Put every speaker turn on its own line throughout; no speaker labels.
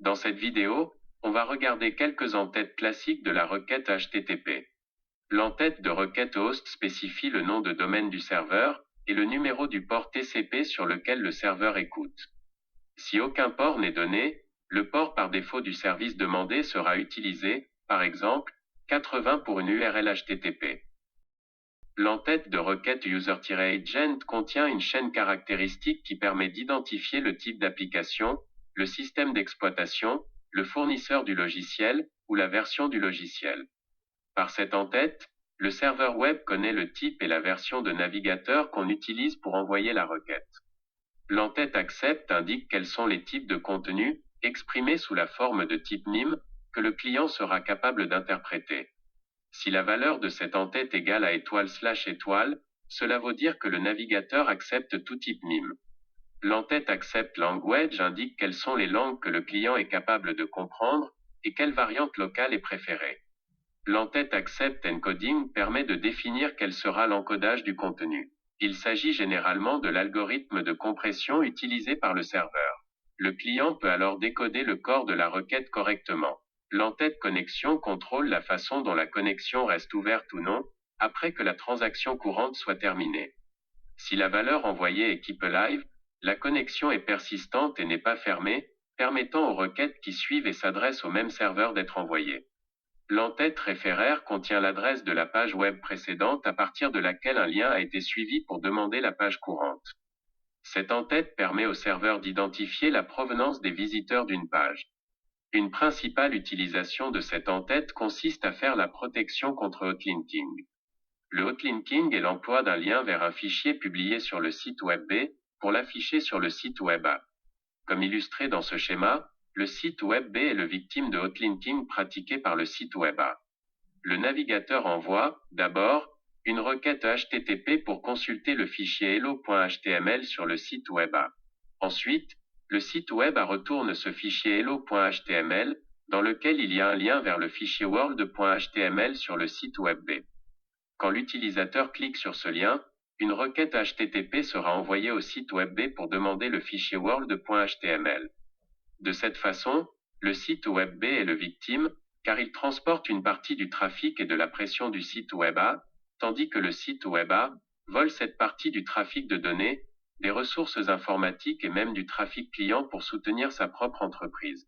Dans cette vidéo, on va regarder quelques entêtes classiques de la requête HTTP. L'entête de requête host spécifie le nom de domaine du serveur et le numéro du port TCP sur lequel le serveur écoute. Si aucun port n'est donné, le port par défaut du service demandé sera utilisé, par exemple, 80 pour une URL HTTP. L'entête de requête user-agent contient une chaîne caractéristique qui permet d'identifier le type d'application, le système d'exploitation, le fournisseur du logiciel ou la version du logiciel. Par cette entête, le serveur web connaît le type et la version de navigateur qu'on utilise pour envoyer la requête. L'entête accept indique quels sont les types de contenus, exprimés sous la forme de type MIME, que le client sera capable d'interpréter. Si la valeur de cette entête est égale à étoile/étoile, cela veut dire que le navigateur accepte tout type MIME. L'entête accept language indique quelles sont les langues que le client est capable de comprendre et quelle variante locale est préférée. L'entête accept encoding permet de définir quel sera l'encodage du contenu. Il s'agit généralement de l'algorithme de compression utilisé par le serveur. Le client peut alors décoder le corps de la requête correctement. L'entête connexion contrôle la façon dont la connexion reste ouverte ou non, après que la transaction courante soit terminée. Si la valeur envoyée est keep alive, la connexion est persistante et n'est pas fermée, permettant aux requêtes qui suivent et s'adressent au même serveur d'être envoyées. L'entête référaire contient l'adresse de la page web précédente à partir de laquelle un lien a été suivi pour demander la page courante. Cette entête permet au serveur d'identifier la provenance des visiteurs d'une page. Une principale utilisation de cette entête consiste à faire la protection contre hotlinking. Le hotlinking est l'emploi d'un lien vers un fichier publié sur le site web B pour l'afficher sur le site web A. Comme illustré dans ce schéma, le site web B est le victime de hotlinking pratiqué par le site web A. Le navigateur envoie, d'abord, une requête HTTP pour consulter le fichier hello.html sur le site web A. Ensuite, le site web A retourne ce fichier hello.html, dans lequel il y a un lien vers le fichier world.html sur le site web B. Quand l'utilisateur clique sur ce lien, une requête HTTP sera envoyée au site web B pour demander le fichier world.html. De cette façon, le site web B est le victime, car il transporte une partie du trafic et de la pression du site web A, tandis que le site web A vole cette partie du trafic de données, des ressources informatiques et même du trafic client pour soutenir sa propre entreprise.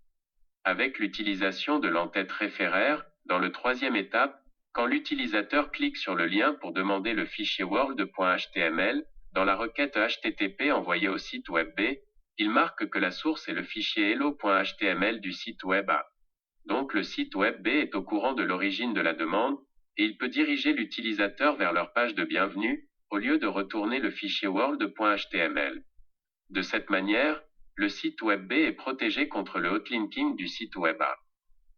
Avec l'utilisation de l'entête référaire, dans le troisième étape, quand l'utilisateur clique sur le lien pour demander le fichier world.html, dans la requête HTTP envoyée au site web B, il marque que la source est le fichier hello.html du site web A. Donc le site web B est au courant de l'origine de la demande, et il peut diriger l'utilisateur vers leur page de bienvenue, au lieu de retourner le fichier world.html. De cette manière, le site web B est protégé contre le hotlinking du site web A.